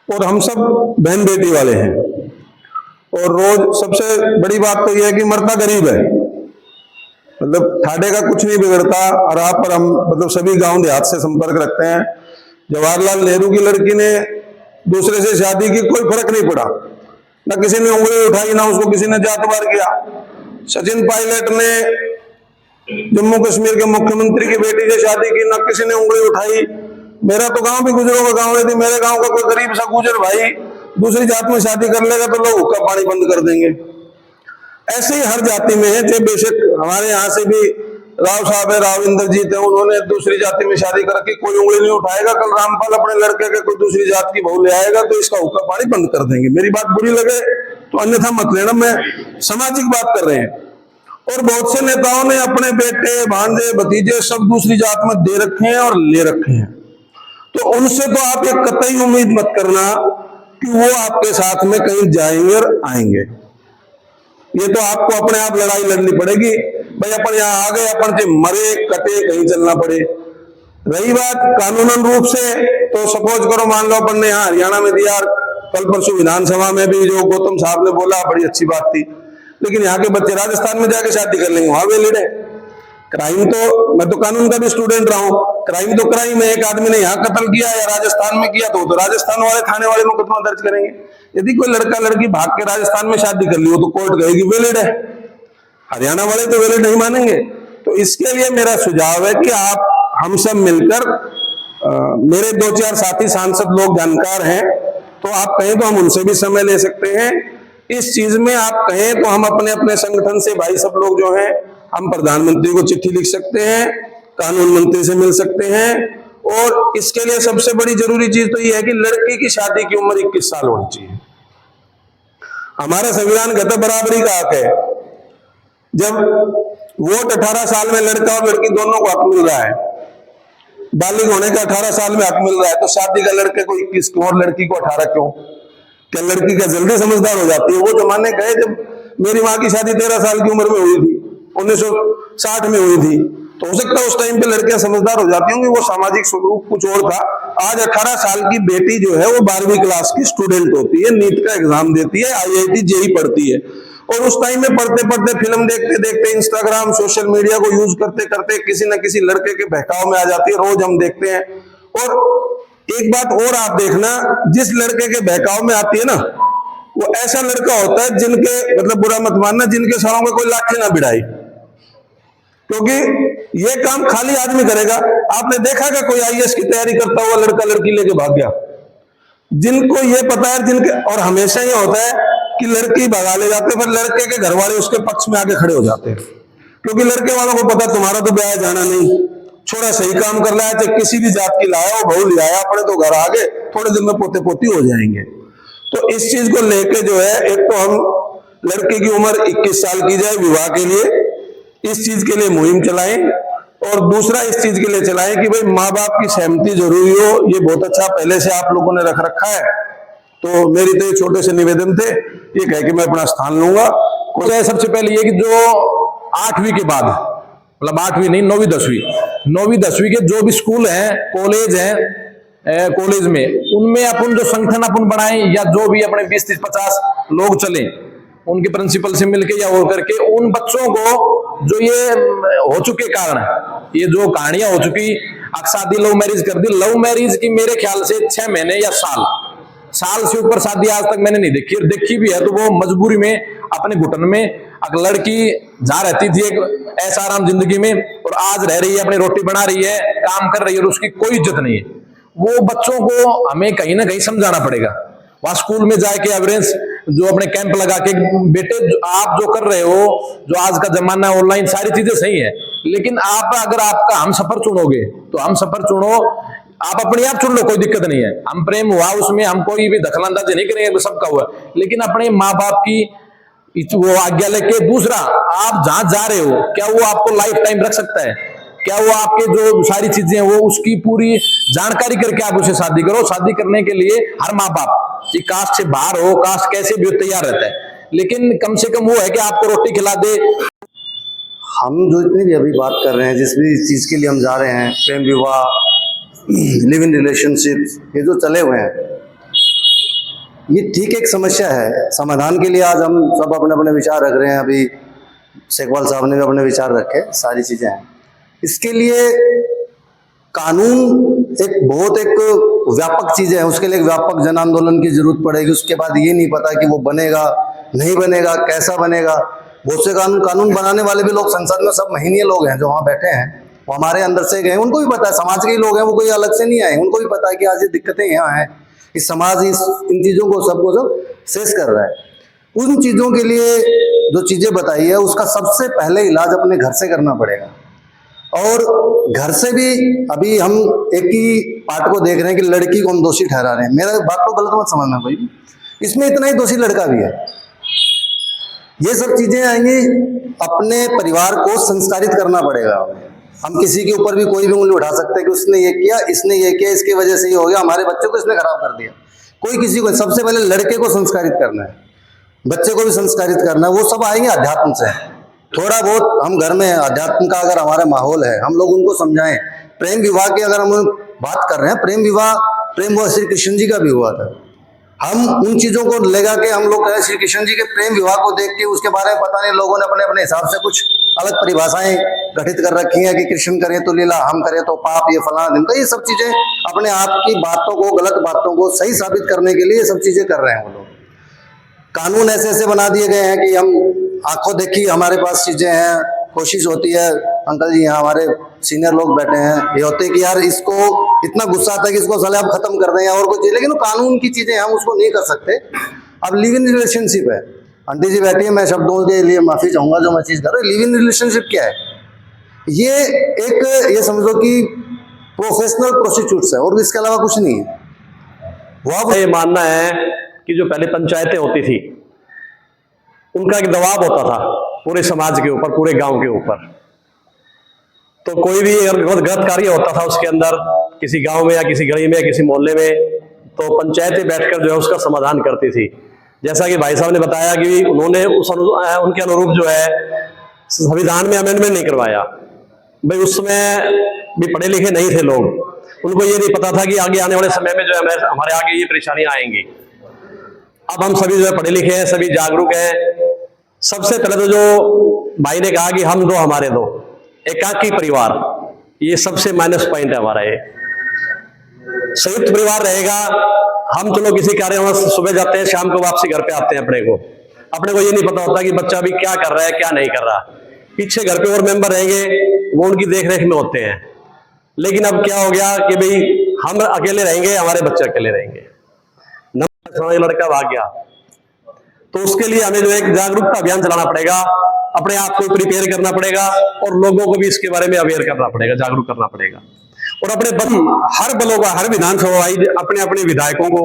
और हम सब बहन बेटी वाले हैं। और रोज सबसे बड़ी बात तो यह है कि मरता गरीब है, मतलब ठाडे का कुछ नहीं बिगड़ता। और आप पर हम मतलब सभी गांव देहात से संपर्क रखते हैं। जवाहरलाल नेहरू की लड़की ने दूसरे से शादी की, कोई फर्क नहीं पड़ा, ना किसी ने उंगली उठाई, ना उसको किसी ने जातवार किया। सचिन पायलट ने जम्मू कश्मीर के मुख्यमंत्री की बेटी से शादी की, ना किसी ने उंगली उठाई। मेरा तो गांव भी गुजरों का गांव है, यदि मेरे गांव का कोई गरीब सा गुजर भाई दूसरी जात में शादी कर लेगा तो लोग हुक्का पानी बंद कर देंगे। ऐसे ही हर जाति में है। जो बेशक हमारे यहाँ से भी राव साहब है, राव इंद्रजीत है, उन्होंने दूसरी जाति में शादी करके कोई उंगली नहीं उठाएगा। कल रामपाल अपने लड़के के कोई दूसरी जात की बहू ले आएगा तो इसका हुक्का पानी बंद कर देंगे। मेरी बात बुरी लगे तो अन्यथा मत लेना, मैं सामाजिक बात कर रहे हैं। और बहुत से नेताओं ने अपने बेटे भांजे भतीजे सब दूसरी जात में दे रखे हैं और ले रखे हैं, तो उनसे तो आप एक कतई उम्मीद मत करना कि वो आपके साथ में कहीं जाएंगे और आएंगे। ये तो आपको अपने आप लड़ाई लड़नी पड़ेगी। भाई अपन यहाँ आ गए, अपन से मरे कटे कहीं चलना पड़े। रही बात कानूनन रूप से, तो सपोज करो मान लो अपन ने यहाँ हरियाणा में दिया, कल परसों विधानसभा में भी जो गौतम साहब ने बोला बड़ी अच्छी बात थी, लेकिन यहाँ के बच्चे राजस्थान में जाके शादी कर लेंगे, वहां वैलिड है। क्राइम तो, मैं तो कानून का भी स्टूडेंट रहा हूं, क्राइम तो क्राइम है। एक आदमी ने यहाँ कत्ल किया या राजस्थान में किया तो राजस्थान वाले थाने वाले मुकदमा दर्ज करेंगे। यदि कोई लड़का लड़की भाग के राजस्थान में शादी कर ली हो तो कोर्ट कहेगी वैलिड है, हरियाणा वाले तो वैलिड नहीं मानेंगे। तो इसके लिए मेरा सुझाव है कि आप हम सब मिलकर, मेरे 2-4 साथी सांसद लोग जानकार हैं, तो आप कहें तो हम उनसे भी समय ले सकते हैं इस चीज में। आप कहें तो हम अपने अपने संगठन से भाई सब लोग जो हैं, हम प्रधानमंत्री को चिट्ठी लिख सकते हैं, कानून मंत्री से मिल सकते हैं। और इसके लिए सबसे बड़ी जरूरी चीज तो यह है कि लड़की की शादी की उम्र 21 साल होनी चाहिए। हमारा संविधान कहता है बराबरी का हक है। जब वोट 18 साल में लड़का और लड़की दोनों को हक मिल रहा है, बालिग होने का 18 साल में हक मिल रहा है, तो शादी का लड़के को 21 क्यों और लड़की को 18 क्यों? क्या लड़की क्या जल्दी समझदार हो जाती है? वो जमाने गए जब मेरी माँ की शादी 13 साल की उम्र में हुई थी, 1960 में हुई थी, तो हो सकता है उस टाइम पे लड़कियां समझदार हो जाती होंगी, वो सामाजिक स्वरूप कुछ और था। आज 18 साल की बेटी जो है वो 12वीं क्लास की स्टूडेंट होती है, नीट का एग्जाम देती है, IIT JEE पढ़ती है, और उस टाइम में पढ़ते पढ़ते, फिल्म देखते देखते, इंस्टाग्राम सोशल मीडिया को यूज करते करते किसी न किसी लड़के के बहकाव में आ जाती है। रोज हम देखते हैं। और एक बात और आप देखना, जिस लड़के के बहकाव में आती है ना, वो ऐसा लड़का होता है जिनके, मतलब बुरा मत मानना, जिनके सरों में कोई लाठी ना भिड़ाई, क्योंकि ये काम खाली आदमी करेगा। आपने देखा कि कोई IAS की तैयारी करता हुआ लड़का लड़की लेके भाग गया? जिनको ये पता है, जिनके, और हमेशा ये होता है कि लड़की भगा ले जाते हैं, फिर लड़के के घर वाले उसके पक्ष में आके खड़े हो जाते हैं, क्योंकि लड़के वालों को पता तुम्हारा तो ब्याह जाना नहीं, छोड़ा सही काम कर रहा है, चाहे किसी भी जात की लाया हो, बहू ले आया, अपने तो घर आ गए, थोड़े दिन में पोते पोती हो जाएंगे। तो इस चीज को लेके जो है, एक तो हम लड़की की उम्र 21 साल की जाए विवाह के लिए, इस चीज के लिए मुहिम चलाएं, और दूसरा इस चीज के लिए चलाएं कि भाई माँ बाप की सहमति जरूरी हो। ये बहुत अच्छा पहले से आप लोगों ने रख रखा है, तो मेरी तो छोटे से निवेदन थे, ये कह के मैं अपना स्थान लूंगा। सबसे पहले ये कि जो 8वीं के बाद, मतलब 8वीं नहीं 9वीं 10वीं के जो भी स्कूल हैं, कॉलेज हैं, कॉलेज में उनमें अपन जो संगठन अपन बनाएं, या जो भी अपने 20-30-50 लोग चले, उनके प्रिंसिपल से मिलके या और करके, उन बच्चों को जो ये हो चुके कारण, ये जो कहानियां हो चुकी, शादी लव मैरिज कर दी, लव मैरिज की मेरे ख्याल से 6 महीने या साल से ऊपर शादी आज तक मैंने नहीं देखी भी है तो वो मजबूरी में, अपने घुटन में। अगर लड़की जा रहती थी एक ऐसा आराम जिंदगी में, और आज रह रही है, अपनी रोटी बना रही है, काम कर रही है, और उसकी कोई इज्जत नहीं है। वो बच्चों को हमें कहीं ना कहीं समझाना पड़ेगा। वहां स्कूल में जाके अवेयरनेस, जो अपने कैंप लगा के, बेटे आप जो कर रहे हो, जो आज का जमाना ऑनलाइन, सारी चीजें सही है, लेकिन आप अगर आपका हम सफर चुनोगे तो हम सफर चुनो, आप अपने आप चुन लो, कोई दिक्कत नहीं है। हम प्रेम हुआ उसमें हम कोई भी दखलंदाजी नहीं करेंगे, सबका हुआ, लेकिन अपने माँ बाप की वो आज्ञा लेके। दूसरा, आप जहां जा रहे हो, क्या वो आपको लाइफ टाइम रख सकता है? क्या वो आपके जो सारी चीजें हैं, वो उसकी पूरी जानकारी करके आप उसे शादी करो। शादी करने के लिए हर माँ बाप, कास्ट से बाहर हो, कास्ट कैसे भी तैयार रहता है, लेकिन कम से कम वो है कि आपको रोटी खिला दे। हम जो इतनी भी अभी बात कर रहे हैं, जिस भी चीज के लिए हम जा रहे हैं, प्रेम विवाह, लिव इन रिलेशनशिप, ये जो चले हुए हैं, ये ठीक एक समस्या है। समाधान के लिए आज हम सब अपने अपने विचार रख रहे हैं। अभी सेकवाल साहब ने भी अपने विचार रखे, सारी चीजें हैं। इसके लिए कानून एक व्यापक चीज है, उसके लिए एक व्यापक जन आंदोलन की जरूरत पड़ेगी। उसके बाद ये नहीं पता कि वो बनेगा नहीं बनेगा, कैसा बनेगा। बहुत से कानून बनाने वाले भी लोग संसद में सब महनीय लोग हैं जो वहाँ बैठे हैं, वो हमारे अंदर से गए, उनको भी पता है, समाज के ही लोग हैं, वो कोई अलग से नहीं आए, उनको भी पता है कि आज ये दिक्कतें यहाँ हैं, इस समाज इन चीजों को सब फेस कर रहा है। उन चीजों के लिए जो चीजें बताई है उसका सबसे पहले इलाज अपने घर से करना पड़ेगा। और घर से भी अभी हम एक ही पार्ट को देख रहे हैं कि लड़की को हम दोषी ठहरा रहे हैं। मेरा बात को गलत मत समझना कोई भी, इसमें इतना ही दोषी लड़का भी है। ये सब चीजें आएंगी, अपने परिवार को संस्कारित करना पड़ेगा। हम किसी के ऊपर भी कोई भी उंगली उठा सकते हैं कि उसने ये किया, इसने ये किया, इसकी वजह से ये हो गया, हमारे बच्चों को इसने खराब कर दिया। कोई किसी को, सबसे पहले लड़के को संस्कारित करना है, बच्चे को भी संस्कारित करना है। वो सब आएंगे अध्यात्म से। थोड़ा बहुत हम घर में अध्यात्म का अगर हमारा माहौल है, हम लोग उनको समझाएं। प्रेम विवाह की अगर हम बात कर रहे हैं, प्रेम विवाह श्री कृष्ण जी का भी हुआ था। हम उन चीजों को लेगा के हम लोग श्री कृष्ण जी के प्रेम विवाह को देख के उसके बारे में पता नहीं लोगों ने अपने अपने हिसाब से कुछ अलग परिभाषाएं गठित कर रखी हैं कि कृष्ण करे तो लीला, हम करे तो पाप, ये फलाना दिन का। ये सब चीजें अपने आप की बातों को, गलत बातों को सही साबित करने के लिए ये सब चीजें कर रहे हैं वो लोग। कानून ऐसे ऐसे बना दिए गए हैं कि हम आंखों देखी हमारे पास चीजें हैं। कोशिश होती है, अंकल जी यहाँ हमारे सीनियर लोग बैठे हैं, ये होते हैं कि यार इसको इतना गुस्सा आता है कि इसको साले आप खत्म कर दें या और कुछ चीज, लेकिन कानून की चीजें हम उसको नहीं कर सकते। अब लिव इन रिलेशनशिप है, आंटी जी बैठी है, मैं शब्दों के लिए माफी चाहूंगा जो मैं चीज कर रहा हूँ। लिव इन रिलेशनशिप क्या है? ये समझो कि प्रोफेशनल प्रोस्टिट्यूट्स है और इसके अलावा कुछ नहीं है। वो ये मानना है कि जो पहले पंचायतें होती थी उनका एक दबाव होता था पूरे समाज के ऊपर, पूरे गांव के ऊपर। तो कोई भी अगर गलत कार्य होता था उसके अंदर, किसी गांव में या किसी गली में या किसी मोहल्ले में, तो पंचायतें बैठकर जो है उसका समाधान करती थी। जैसा कि भाई साहब ने बताया कि उन्होंने उनके अनुरूप जो है संविधान में अमेंडमेंट नहीं करवाया। भाई उस समय भी पढ़े लिखे नहीं थे लोग, उनको ये नहीं पता था कि आगे आने वाले समय में जो है हमारे आगे ये परेशानियां आएंगी। अब हम सभी जो है पढ़े लिखे हैं, सभी जागरूक हैं। सबसे पहले तो जो भाई ने कहा कि हम दो हमारे दो, एकाकी परिवार, ये सबसे माइनस पॉइंट है हमारा। ये संयुक्त परिवार रहेगा, हम चलो किसी कार्य में सुबह जाते हैं, शाम को वापसी घर पे आते हैं। अपने को ये नहीं पता होता कि बच्चा अभी क्या कर रहा है, क्या नहीं कर रहा। पीछे घर पे और मेंबर रहेंगे, वो उनकी देख रेख में होते हैं। लेकिन अब क्या हो गया कि भाई हम अकेले रहेंगे, हमारे बच्चे अकेले रहेंगे, लड़का भाग गया। तो उसके लिए हमें जो एक जागरूकता अभियान चलाना पड़ेगा, अपने आप को प्रिपेयर करना पड़ेगा और लोगों को भी इसके बारे में अवेयर करना पड़ेगा, जागरूक करना पड़ेगा। और अपने हर बलों का, हर विधानसभा अपने अपने विधायकों को,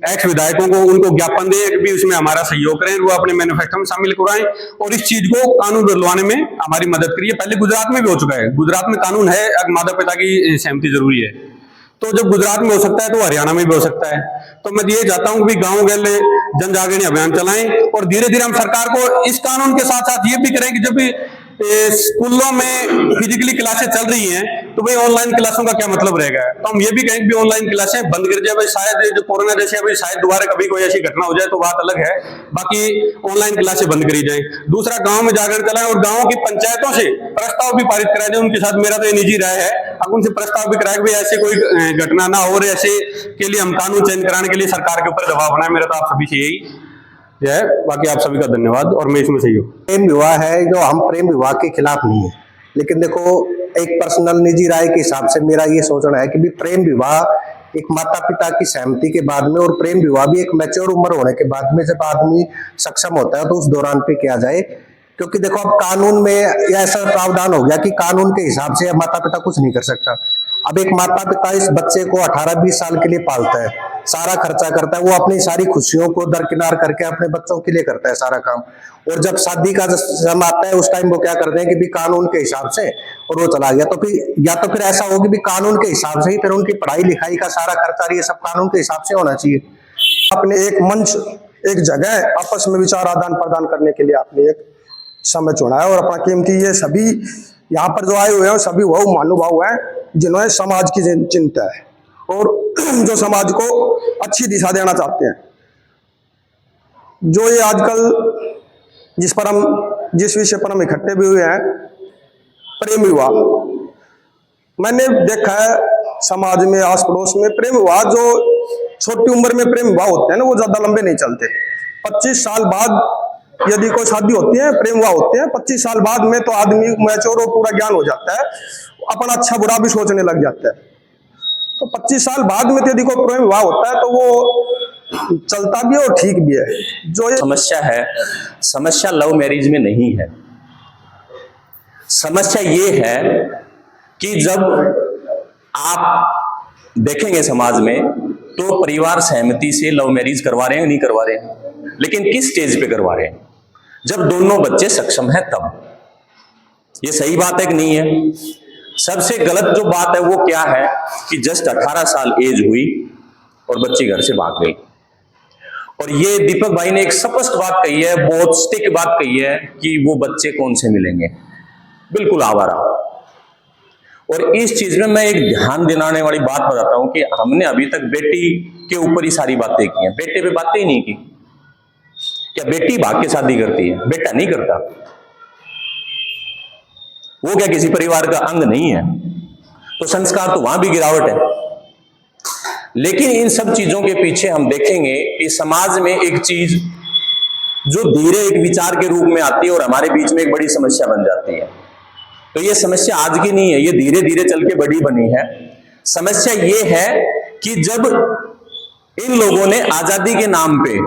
एक्स विधायकों को, उनको ज्ञापन दें कि भी उसमें हमारा सहयोग करें, वो अपने मैनिफेस्टो में शामिल करवाएं और इस चीज को कानून दिलवाने में हमारी मदद करिए। पहले गुजरात में भी हो चुका है, गुजरात में कानून है, माता पिता की सहमति जरूरी है। तो जब गुजरात में हो सकता है तो हरियाणा में भी हो सकता है। तो मैं ये चाहता हूं कि गांव गले जन जागरण अभियान चलाएं और धीरे धीरे हम सरकार को इस कानून के साथ साथ ये भी करें कि जब भी स्कूलों में फिजिकली क्लासें चल रही हैं तो भाई ऑनलाइन क्लासों का क्या मतलब रहेगा। तो हम ये भी कहें कि ऑनलाइन क्लासें बंद कर जाए। भाई शायद जो कोरोना जैसे अभी शायद दोबारा कभी कोई ऐसी घटना हो जाए तो बात अलग है, बाकी ऑनलाइन क्लासें बंद करी जाए। दूसरा, गांव में जागरण चलाएं और गांव की पंचायतों से प्रस्ताव भी पारित कराए जाए उनके साथ। मेरा तो ये निजी राय है, अब उनसे प्रस्ताव भी कराए कि ऐसे कोई घटना ना हो, और ऐसे के लिए हम कानून चेंज कराने के लिए सरकार के ऊपर दबाव बनाए। मेरा तो आप सभी से यही है। बाकी आप सभी का धन्यवाद और मैं इसमें सही हूँ। प्रेम विवाह है जो, हम प्रेम विवाह के खिलाफ नहीं है, लेकिन देखो एक पर्सनल निजी राय के हिसाब से मेरा ये सोचना है कि भी प्रेम विवाह एक माता पिता की सहमति के बाद में, और प्रेम विवाह भी एक मैच्योर उम्र होने के बाद में, जब आदमी सक्षम होता है तो उस दौरान पे किया जाए। क्योंकि देखो अब कानून में ऐसा प्रावधान हो गया कि कानून के हिसाब से माता पिता कुछ नहीं कर सकता। अब एक माता पिता इस बच्चे को 18-20 साल के लिए पालता है, सारा खर्चा करता है, वो अपनी सारी खुशियों को दरकिनार करके अपने बच्चों के लिए करता है सारा काम। और जब शादी का समय आता है उस टाइम वो क्या करते हैं कि भी कानून के हिसाब से, और वो चला गया। तो फिर या तो फिर ऐसा होगी भी कानून के हिसाब से ही फिर उनकी पढ़ाई लिखाई का सारा खर्चा ये सब कानून के हिसाब से होना चाहिए। आपने एक मंच, एक जगह आपस में विचार आदान प्रदान करने के लिए आपने एक समय चुना है, और अपना कीमती ये सभी यहाँ पर जो आए हुए हैं सभी वो महानुभाव हैं जिन्होंने समाज की चिंता है और जो समाज को अच्छी दिशा देना चाहते हैं। जो ये आजकल जिस विषय पर हम इकट्ठे भी हुए हैं, प्रेम विवाह, मैंने देखा है समाज में, आस पड़ोस में प्रेम विवाह जो छोटी उम्र में प्रेम विवाह होते हैं ना, वो ज्यादा लंबे नहीं चलते। 25 साल बाद यदि कोई शादी होती है, प्रेम विवाह होते हैं, 25 साल बाद में तो आदमी मैच्योर और पूरा ज्ञान हो जाता है, अपना अच्छा बुरा भी सोचने लग जाता है। तो 25 साल बाद में यदि कोई प्रेम विवाह होता है तो वो चलता भी है और ठीक भी है। जो ये समस्या है, समस्या लव मैरिज में नहीं है। समस्या ये है कि जब आप देखेंगे समाज में तो परिवार सहमति से लव मैरिज करवा रहे हैं, नहीं करवा रहे हैं, लेकिन किस स्टेज पे करवा रहे हैं? जब दोनों बच्चे सक्षम हैं तब। ये सही बात है कि नहीं है? सबसे गलत जो बात है वो क्या है कि जस्ट 18 साल एज हुई और बच्ची घर से भाग गई। और ये दीपक भाई ने एक स्पष्ट बात कही है, बहुत स्टिक बात कही है कि वो बच्चे कौन से मिलेंगे, बिल्कुल आवारा। और इस चीज में मैं एक ध्यान दिलाने वाली बात बताता हूं कि हमने अभी तक बेटी के ऊपर ही सारी बातें की हैं, बेटे पे बातें ही नहीं की। क्या बेटी भाग के शादी करती है? बेटा नहीं करता। वो क्या किसी परिवार का अंग नहीं है? तो संस्कार तो वहां भी गिरावट है। लेकिन इन सब चीजों के पीछे हम देखेंगे कि समाज में एक चीज जो धीरे एक विचार के रूप में आती है और हमारे बीच में एक बड़ी समस्या बन जाती है। तो ये समस्या आज की नहीं है, ये धीरे धीरे चल के बड़ी बनी है। समस्या ये है कि जब इन लोगों ने आजादी के नाम पे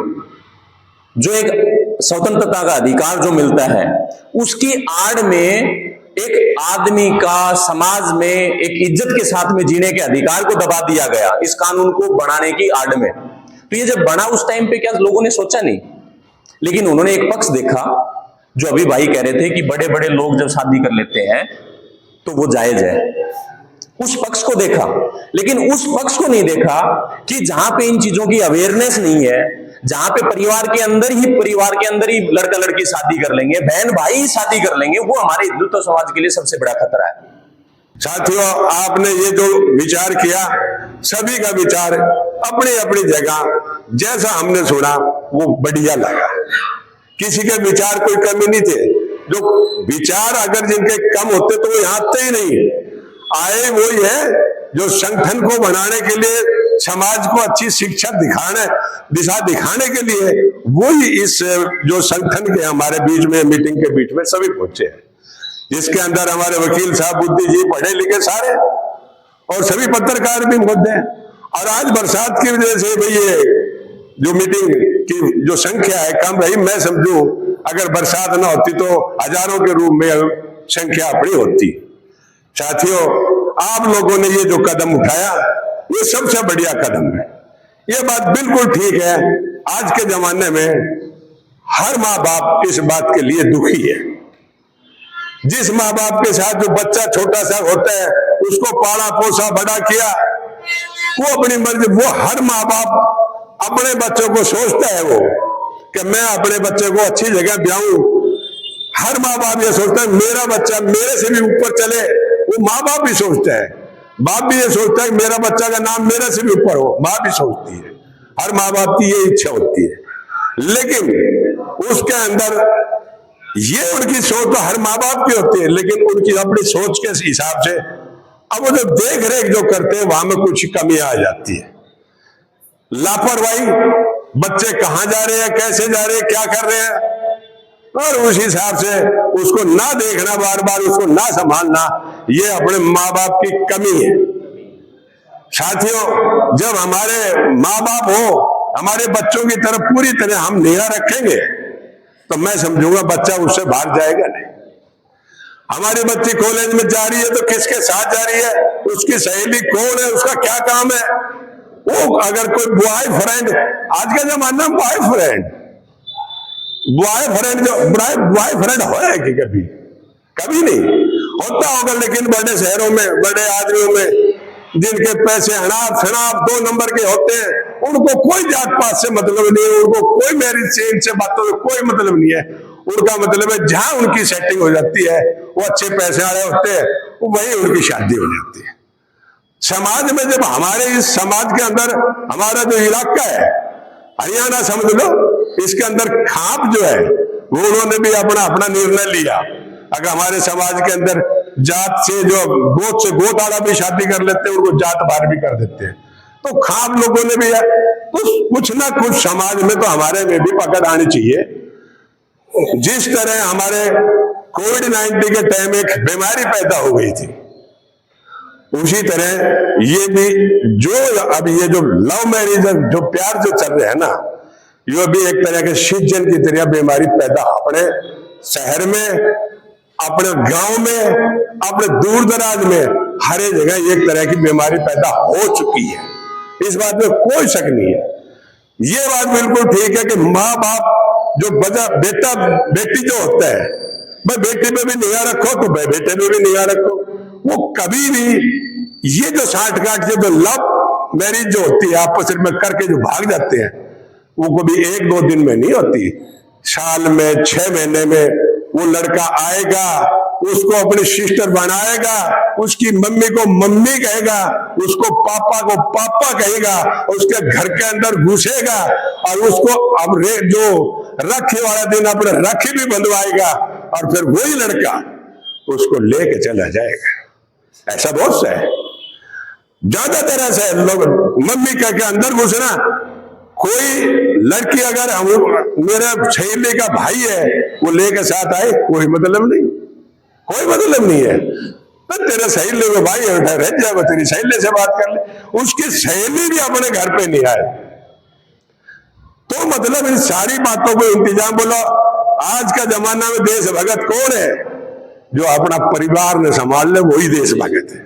जो एक स्वतंत्रता का अधिकार जो मिलता है, उसकी आड़ में एक आदमी का समाज में एक इज्जत के साथ में जीने के अधिकार को दबा दिया गया इस कानून को बनाने की आड़ में। तो ये जब बना उस टाइम पे क्या लोगों ने सोचा नहीं, लेकिन उन्होंने एक पक्ष देखा जो अभी भाई कह रहे थे कि बड़े बड़े लोग जब शादी कर लेते हैं तो वो जायज है। उस पक्ष को देखा, लेकिन उस पक्ष को नहीं देखा कि जहां पे इन चीजों की अवेयरनेस नहीं है, जहां पे परिवार के अंदर ही लड़का लड़की शादी कर लेंगे, बहन भाई शादी कर लेंगे, वो हमारे हिंदुत्व समाज के लिए सबसे बड़ा खतरा है। साथियों, आपने ये जो विचार किया, सभी का विचार अपनी अपनी जगह जैसा हमने सुना वो बढ़िया लगा। किसी के विचार कोई कमी नहीं थे। जो विचार अगर जिनके कम होते तो वो यहाँ आते ही नहीं। आए वही है जो संगठन को बनाने के लिए, समाज को अच्छी शिक्षा दिशा दिखाने के लिए, वही इस जो संगठन के हमारे बीच में, मीटिंग के बीच में सभी पहुंचे हैं। जिसके अंदर हमारे वकील साहब, बुद्धिजीवी, पढ़े लिखे सारे, और सभी पत्रकार भी मौजूद हैं। और आज बरसात की वजह से भाई ये जो मीटिंग की जो संख्या है कम रही। मैं समझूं अगर बरसात ना होती तो हजारों के रूप में संख्या बड़ी होती। साथियों, आप लोगों ने ये जो कदम उठाया ये सबसे बढ़िया कदम है। ये बात बिल्कुल ठीक है। आज के जमाने में हर माँ बाप इस बात के लिए दुखी है। जिस माँ बाप के साथ जो बच्चा छोटा सा होता है उसको पाला पोसा बड़ा किया, वो अपनी मर्जी, वो हर माँ बाप अपने बच्चों को सोचता है वो कि मैं अपने बच्चे को अच्छी जगह ब्याऊं। हर माँ बाप ये सोचता है मेरा बच्चा मेरे से भी ऊपर चले, वो माँ बाप भी सोचता है। बाप भी ये सोचता है कि मेरा बच्चा का नाम मेरे से भी ऊपर हो, माँ भी सोचती है। हर माँ बाप की ये इच्छा होती है। लेकिन उसके अंदर ये उनकी सोच तो हर माँ बाप की होती है, लेकिन उनकी अपनी सोच के हिसाब से अब वो जो देख रेख जो करते हैं वहां में कुछ कमी आ जाती है। लापरवाही, बच्चे कहां जा रहे हैं, कैसे जा रहे हैं, क्या कर रहे हैं, और उस हिसाब से उसको ना देखना, बार बार उसको ना संभालना, ये अपने माँ बाप की कमी है। साथियों, जब हमारे माँ बाप हो हमारे बच्चों की तरफ पूरी तरह हम निगाह रखेंगे तो मैं समझूंगा बच्चा उससे भाग जाएगा नहीं। हमारी बच्ची कॉलेज में जा रही है तो किसके साथ जा रही है, उसकी सहेली कौन है, उसका क्या काम है, वो अगर कोई बॉयफ्रेंड, आज के जमाने में बॉयफ्रेंड है कि कभी नहीं होता होगा। लेकिन बड़े शहरों में, बड़े आदमियों में जिनके पैसे हनाफ शनाफ 2 नंबर के होते हैं, उनको कोई जात पात से मतलब नहीं है, उनको कोई मैरिज से, इनसे बातों में कोई मतलब नहीं है। उनका मतलब है जहां उनकी सेटिंग हो जाती है, वो अच्छे पैसे वाले होते हैं, वही उनकी शादी हो जाती है। समाज में जब हमारे इस समाज के अंदर हमारा जो इलाका है, हरियाणा समझ लो, इसके अंदर खाप जो है वो उन्होंने भी अपना अपना निर्णय लिया। अगर हमारे समाज के अंदर जात से जो गोत से गोत आड़ा भी शादी कर लेते हैं, उनको जात बार भी कर देते हैं। तो खाप लोगों ने भी है, तो कुछ ना कुछ समाज में तो हमारे में भी पकड़ आनी चाहिए। जिस तरह हमारे कोविड-19 के टाइम एक बीमारी पैदा हो गई थी, उसी तरह ये भी जो अब ये जो लव मैरिज जो प्यार जो चल रहे हैं ना, ये भी एक तरह के सीजन की तरह बीमारी पैदा अपने शहर में, अपने गांव में, अपने दूर दराज में हर एक जगह एक तरह की बीमारी पैदा हो चुकी है। इस बात में कोई शक नहीं है। ये बात बिल्कुल ठीक है कि माँ बाप जो बेटा बेटी जो होता है, भाई बेटी पे भी निगाह रखो तो भाई बेटे पे भी निगाह रखो। वो कभी भी ये जो साठ गांठ जो लव मैरिज जो होती है आपस में करके जो भाग जाते हैं, वो कभी एक दो दिन में नहीं होती। साल में 6 महीने में वो लड़का आएगा, उसको अपनी सिस्टर बनाएगा, उसकी मम्मी को मम्मी कहेगा, उसको पापा को पापा कहेगा, उसके घर के अंदर घुसेगा और उसको अब जो रखी वाला दिन अपने रखी भी बंधवाएगा और फिर वही लड़का उसको लेके चला जाएगा। ऐसा बहुत सा है, ज्यादातर ऐसा है। लोग मम्मी कह के अंदर घुसना। कोई लड़की अगर हम मेरे सहेली का भाई है वो लेके साथ आए, कोई मतलब नहीं, कोई मतलब नहीं है। तो तेरे सहेली को भाई है, रह जाए, तेरी सहेली से बात कर ले। उसकी सहेली भी अपने घर पे नहीं आए, तो मतलब इन सारी बातों को इंतजाम। बोलो आज का जमाना में देशभक्त कौन है? जो अपना परिवार ने संभाल ले, वही देशभक्त है।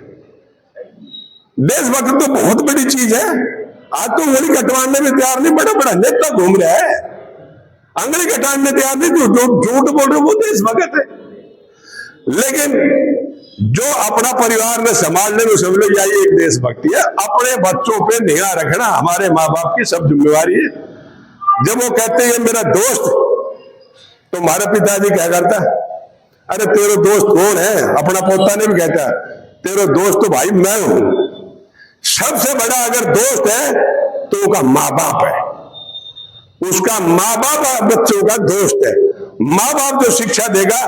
देशभक्त तो बहुत बड़ी चीज है। आज तो उंगली कटवाने में तैयार नहीं, बड़ा बड़ा नेता घूम रहा है, अंगली कटाने तैयार नहीं, जो झूठ बोल रहे वो देशभक्त है। लेकिन जो अपना परिवार में संभालने में समझ लो यही एक देशभक्ति है। अपने बच्चों पे निगाह रखना हमारे माँ बाप की सब जिम्मेवारी है। जब वो कहते हैं मेरा दोस्त, तो हमारे पिताजी क्या करता, अरे तेरे दोस्त कौन है? अपना पोता ने भी कहता तेरे दोस्त तो भाई मैं हूं। सबसे बड़ा अगर दोस्त है तो उसका माँ बाप है, उसका माँ बाप बच्चों का दोस्त है। माँ बाप जो शिक्षा देगा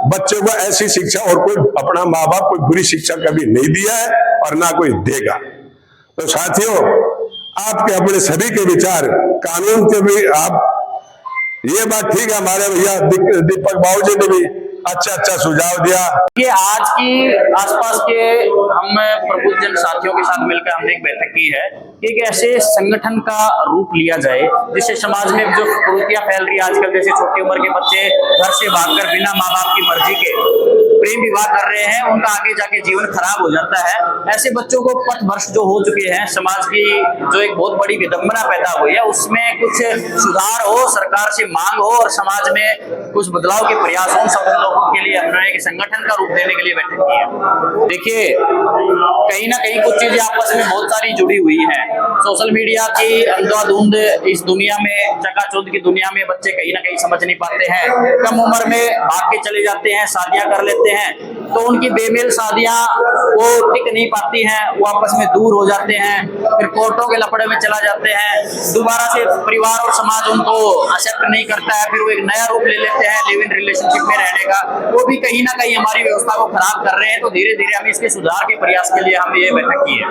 बच्चों को, ऐसी शिक्षा और कोई अपना माँ बाप कोई बुरी शिक्षा कभी नहीं दिया है और ना कोई देगा। तो साथियों, आपके अपने सभी के विचार कानून के भी आप ये बात ठीक है, हमारे भैया दीपक बाबू जी ने भी अच्छा सुझाव दिया। ये आज की आसपास के हम प्रबुद्धजन साथियों के साथ मिलकर हमने एक बैठक की है कि एक ऐसे संगठन का रूप लिया जाए जिससे समाज में जो कुरीतियां फैल रही है आजकल, जैसे छोटी उम्र के बच्चे घर से भागकर बिना माँ बाप की मर्जी के प्रेम विवाह कर रहे हैं, उनका आगे जाके जीवन खराब हो जाता है। ऐसे बच्चों को पथभ्रष्ट जो हो चुके हैं, समाज की जो एक बहुत बड़ी विडंबना पैदा हुई है, उसमें कुछ सुधार हो, सरकार से मांग हो और समाज में कुछ बदलाव के प्रयास हो, सब लोगों के लिए हमने एक संगठन का रूप देने के लिए बैठक की है। देखिए, कहीं ना कहीं कुछ चीजें आपस में बहुत सारी जुड़ी हुई हैं। सोशल मीडिया की अंधाधुंध इस दुनिया में, चकाचौंध की दुनिया में बच्चे कहीं ना कहीं समझ नहीं पाते हैं, कम उम्र में भाग के चले जाते हैं, शादियां कर लेते हैं, तो उनकी बेमेल शादियां वो टिक नहीं पाती हैं, वो आपस में दूर हो जाते हैं, फिर कोर्टों के लफड़े में चला जाते हैं, दोबारा से परिवार और समाज उनको एक्सेप्ट नहीं करता है, फिर वो एक नया रूप ले लेते हैं लिव इन रिलेशनशिप में रहने का। वो भी कहीं ना कहीं हमारी व्यवस्था को खराब कर रहे हैं। तो धीरे धीरे हम इसके सुधार के प्रयास के लिए हम ये बैठक की है।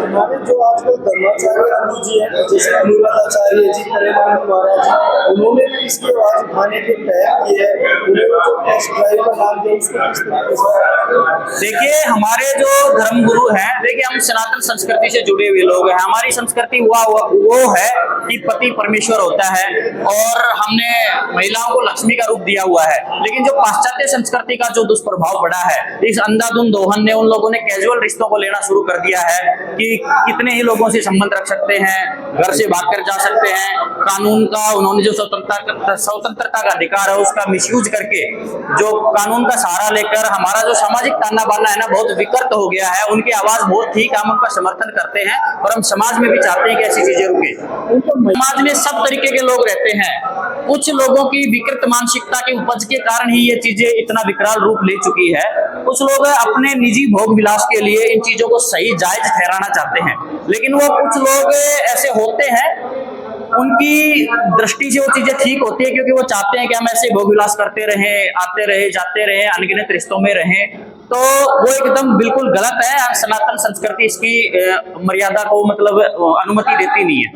हमारे जो आजकल धर्माचार्य जी हैं, जैसे अनुराधाचार्य जी, प्रेमानंद महाराज जी, उन्होंने भी इसकी आवाज उठाने के प्रयास किए हैं। देखिए, हमारे जो धर्म गुरु हैं, देखिए हम सनातन संस्कृति से जुड़े हुए लोग हैं। हमारी संस्कृति वो है कि पति परमेश्वर होता है और हमने महिलाओं को लक्ष्मी का रूप दिया हुआ है। लेकिन जो पाश्चात्य संस्कृति का जो दुष्प्रभाव पड़ा है, इस अंधाधुंध दोहन ने उन लोगों ने कैजुअल रिश्तों को लेना शुरू कर दिया है कि कितने ही लोगों से संबंध रख सकते हैं, घर से भागकर जा सकते हैं। कानून का उन्होंने जो स्वतंत्रता का अधिकार है उसका मिसयूज करके, जो कानून का सहारा लेकर हमारा जो सामाजिक ताना बाना है ना बहुत विकृत हो गया है। उनकी आवाज बहुत ठीक है, हम उनका समर्थन करते हैं और हम समाज में भी चाहते हैं कि ऐसी चीजें रुके। समाज में सब तरीके के लोग रहते हैं, कुछ लोगों की विकृत मानसिकता के उपज के कारण ही ये चीजें इतना विकराल रूप ले चुकी है। कुछ लोग अपने निजी भोग विलास के लिए इन चीजों को सही जायज ठहराना चाहते हैं, लेकिन वो कुछ लोग ऐसे होते हैं उनकी दृष्टि से वो चीजें ठीक होती है, क्योंकि वो चाहते हैं कि हम ऐसे भोग विलास करते रहें, आते रहे, जाते रहे, अनगिनत रिश्तों में रहें। तो वो एकदम बिल्कुल गलत है। सनातन संस्कृति इसकी मर्यादा को मतलब अनुमति देती नहीं है।